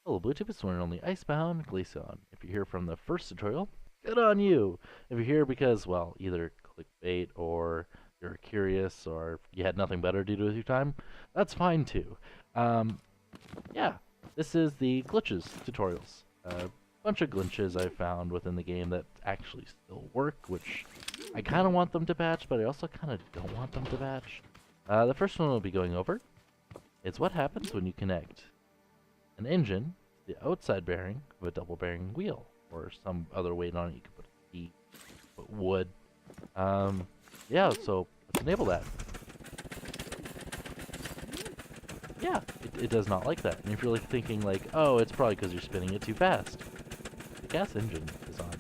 Hello Bluetooth, it's the one and only Icebound, Glaceon. If you're here from the first tutorial, good on you! If you're here because, well, either clickbait or you're curious or you had nothing better to do with your time, that's fine too. Um, yeah, this is the glitches tutorials. A bunch of glitches I found within the game that actually still work, which I kind of want them to patch, but I also kind of don't want them to patch. The first one we'll be going over is what happens when you connect an engine, the outside bearing of a double bearing wheel, or some other weight on it. You could put a key, put wood. Yeah, so let's enable that. Yeah, it does not like that. And if you're like thinking like, oh, it's probably because you're spinning it too fast. The gas engine is on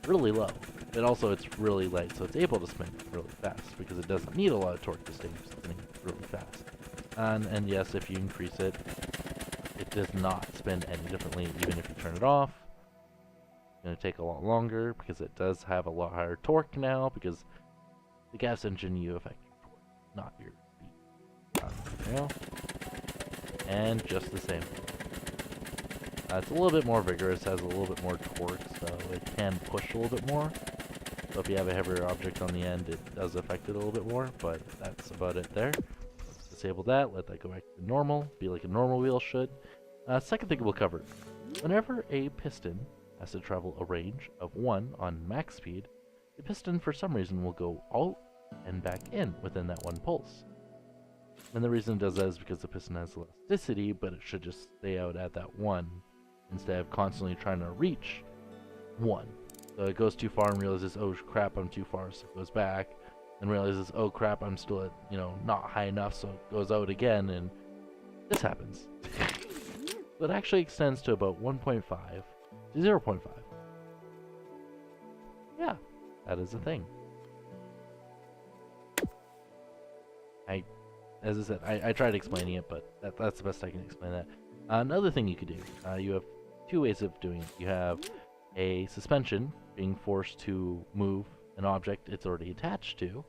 really low. But also it's really light, so it's able to spin really fast because it doesn't need a lot of torque to stay spinning really fast. And yes, if you increase it, it does not spin any differently, even if you turn it off. It's going to take a lot longer because it does have a lot higher torque now, because the gas engine, you affect your torque, not your speed. There you go. And just the same. It's a little bit more vigorous, has a little bit more torque, so it can push a little bit more. So if you have a heavier object on the end, it does affect it a little bit more, but that's about it there. Let's disable that, let that go back to normal, be like a normal wheel should. Second thing we'll cover, whenever a piston has to travel a range of 1 on max speed, the piston for some reason will go out and back in within that one pulse. And the reason it does that is because the piston has elasticity, but it should just stay out at that 1 instead of constantly trying to reach 1. So it goes too far and realizes, oh crap, I'm too far, so it goes back, and realizes, oh crap, I'm still at, not high enough, so it goes out again, and this happens. So it actually extends to about 1.5 to 0.5. Yeah, that is a thing. As I said, I tried explaining it, but that's the best I can explain that. Another thing you could do, you have two ways of doing it. You have a suspension being forced to move an object it's already attached to,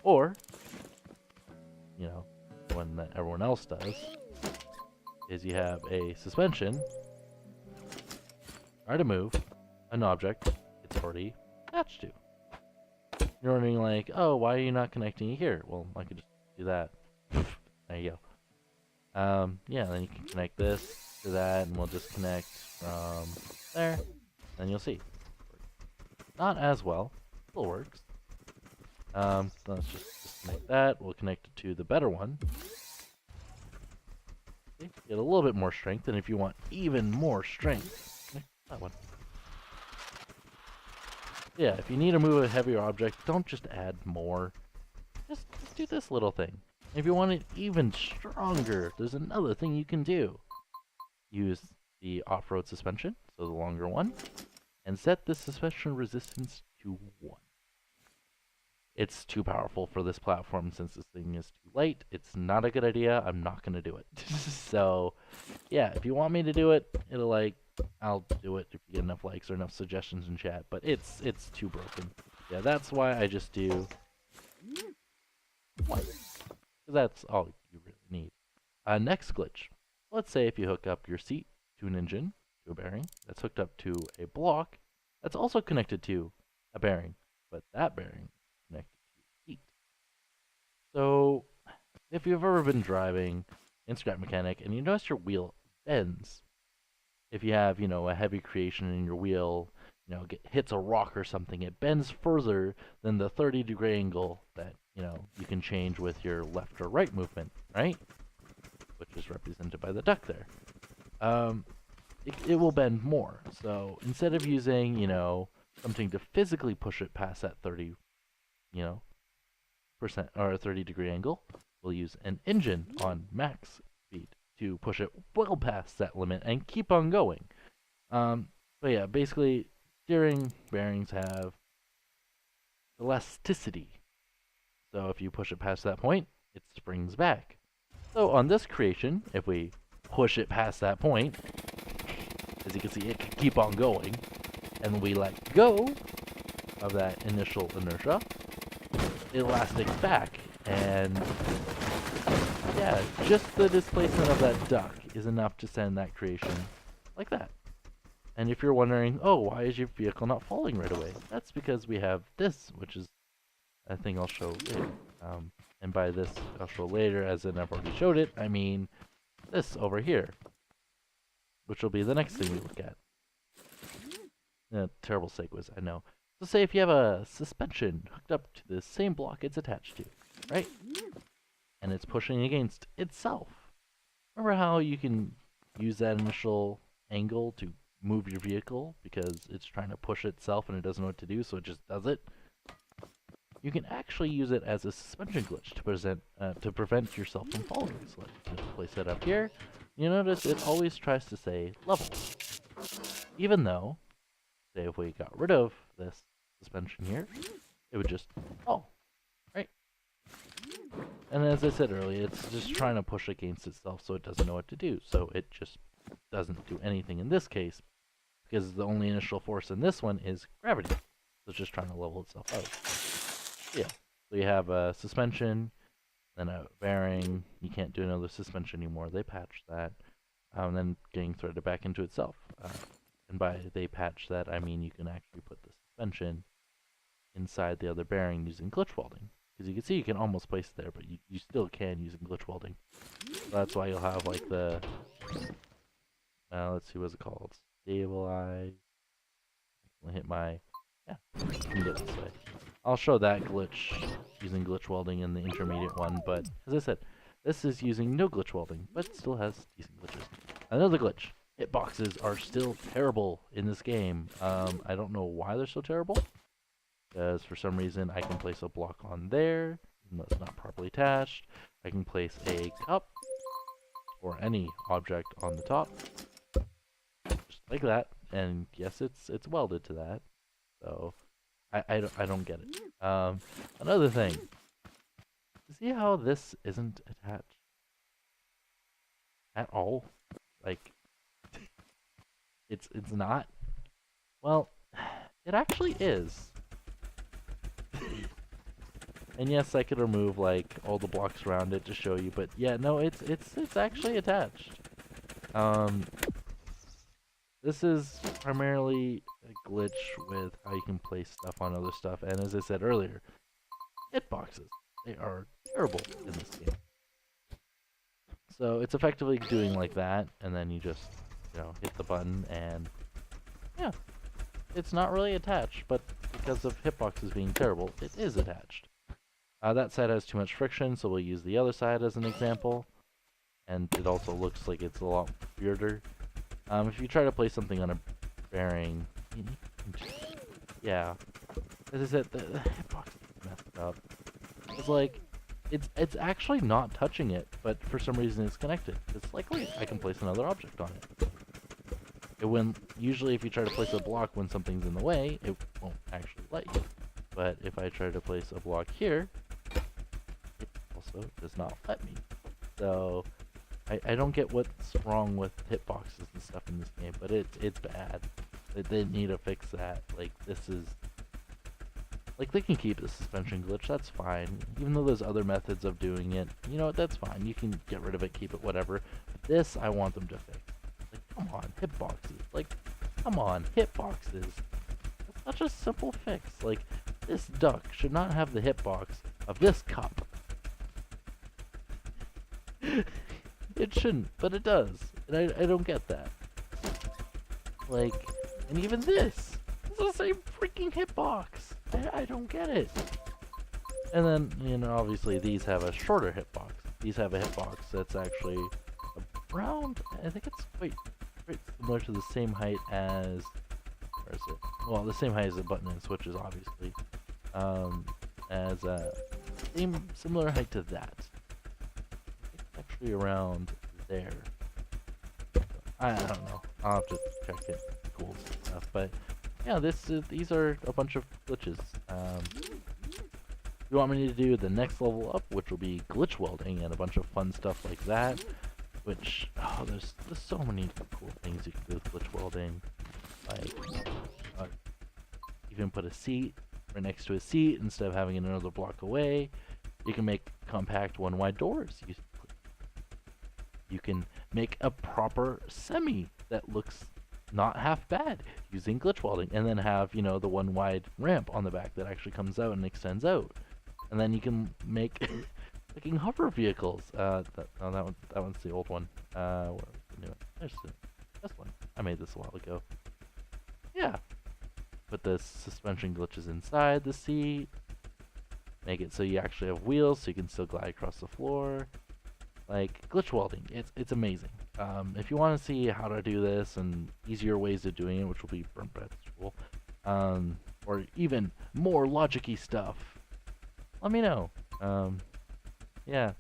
or, the one that everyone else does, is you have a suspension try to move an object it's already attached to. You're wondering like, oh, why are you not connecting it here? Well, I could just do that. There you go. Yeah, then you can connect this to that, and we'll just connect from there, and you'll see. Not as well, still works. So let's just disconnect that. We'll connect it to the better one. Okay, get a little bit more strength, and if you want even more strength, connect that one. Yeah, if you need to move a heavier object, don't just add more. Just do this little thing. If you want it even stronger, there's another thing you can do. Use the off-road suspension, so the longer one, and set the suspension resistance to 1. It's too powerful for this platform since this thing is too light. It's not a good idea. I'm not going to do it. So, yeah, if you want me to do it, I'll do it if you get enough likes or enough suggestions in chat, but it's too broken. Yeah, that's why I just do 1. That's all you really need. Next glitch. Let's say if you hook up your seat to an engine, to a bearing, that's hooked up to a block, that's also connected to a bearing, but that bearing is connected to your seat. So, if you've ever been driving in Scrap Mechanic and you notice your wheel bends, if you have, a heavy creation in your wheel, hits a rock or something, it bends further than the 30-degree angle that, you can change with your left or right movement, right? Which is represented by the duck there. It will bend more. So instead of using, something to physically push it past that 30, percent or 30-degree angle, we'll use an engine on max speed to push it well past that limit and keep on going. But yeah, basically, steering bearings have elasticity. So if you push it past that point, it springs back. So on this creation, if we push it past that point, as you can see, it can keep on going, and we let go of that initial inertia, it elastics back, and Yeah, just the displacement of that duck is enough to send that creation like that. And if you're wondering, oh, why is your vehicle not falling right away? That's because we have this, which is a thing I'll show later. And by this, I'll show later, as in I've already showed it, I mean this over here, which will be the next thing we look at. Terrible segues, I know. So say if you have a suspension hooked up to the same block it's attached to, right? And it's pushing against itself. Remember how you can use that initial angle to move your vehicle because it's trying to push itself and it doesn't know what to do, so it just does it? You can actually use it as a suspension glitch to prevent yourself from falling. So let's just place it up here. You notice it always tries to say level. Even though, say if we got rid of this suspension here, it would just fall, right? And as I said earlier, it's just trying to push against itself so it doesn't know what to do. So it just doesn't do anything in this case because the only initial force in this one is gravity. So it's just trying to level itself out. Yeah. So you have a suspension, then a bearing. You can't do another suspension anymore. They patched that. Then getting threaded back into itself. And by they patch that, I mean you can actually put the suspension inside the other bearing using glitch welding. Because you can see you can almost place it there, but you still can using glitch welding. So that's why you'll have like the, let's see, what's it called? Stabilize. I'll hit my, yeah, you can get this way. I'll show that glitch using glitch welding in the intermediate one, but as I said, this is using no glitch welding, but still has decent glitches. Another glitch. Hitboxes are still terrible in this game. I don't know why they're so terrible. Because for some reason I can place a block on there, even though it's not properly attached. I can place a cup or any object on the top, just like that. And yes, it's welded to that. So I don't get it. Another thing. See how this isn't attached at all? Like it's not. Well, it actually is. And yes, I could remove like all the blocks around it to show you, but yeah, no, it's actually attached. This is primarily a glitch with how you can place stuff on other stuff, and as I said earlier, hitboxes, they are terrible in this game. So it's effectively doing like that, and then you just, hit the button, and yeah, it's not really attached, but because of hitboxes being terrible, it is attached. That side has too much friction, so we'll use the other side as an example. And it also looks like it's a lot weirder. If you try to place something on a bearing, yeah, as I said, the hitbox is messed up. It's like, it's actually not touching it, but for some reason it's connected. It's like, wait, I can place another object on it. Usually if you try to place a block when something's in the way, it won't actually let you. But if I try to place a block here, it also does not let me. So I don't get what's wrong with hitboxes and stuff in this game, but it's bad. They need to fix that. Like, this is... Like, they can keep the suspension glitch, that's fine. Even though there's other methods of doing it, that's fine. You can get rid of it, keep it, whatever. But this, I want them to fix. Like, come on, hitboxes. Like, come on, hitboxes. That's such a simple fix. Like, this duck should not have the hitbox of this cup. It shouldn't, but it does. And I don't get that. Like, and even this. It's the same freaking hitbox. I don't get it. And then, obviously these have a shorter hitbox. These have a hitbox that's actually around, I think it's quite similar to the same height as, where is it? Well, the same height as the button and switches, obviously. As a similar height to that. It's actually around there. I don't know. I'll have to check it, tools and stuff, but yeah, these are a bunch of glitches. You want me to do the next level up, which will be glitch welding and a bunch of fun stuff like that. Which, there's so many cool things you can do with glitch welding. Like, even put a seat right next to a seat instead of having it another block away. You can make compact one-wide doors. You put You can make a proper semi that looks not half bad using glitch welding, and then have, you know, the one wide ramp on the back that actually comes out and extends out. And then you can make fucking hover vehicles. Oh, that one's the old one. Where's the new one? There's this one. I made this a while ago. Yeah. Put the suspension glitches inside the seat. Make it so you actually have wheels, so you can still glide across the floor. Like, glitch welding, it's amazing. If you want to see how to do this and easier ways of doing it, which will be burnt vegetable, or even more logic-y stuff, let me know. Yeah,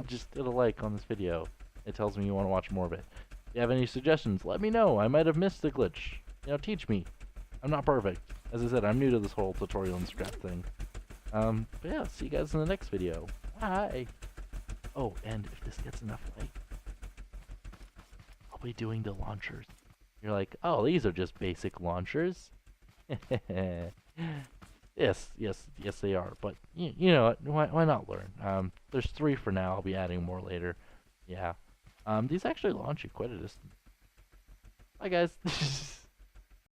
just hit a like on this video. It tells me you want to watch more of it. If you have any suggestions, let me know. I might have missed a glitch. You know, teach me. I'm not perfect. As I said, I'm new to this whole tutorial and scrap thing. But yeah, see you guys in the next video. Bye! Oh, and if this gets enough light, I'll be doing the launchers. You're like, oh, these are just basic launchers? Yes, they are. But, you know what, why not learn? There's 3 for now. I'll be adding more later. Yeah. These actually launch you quite a distance. Bye, guys.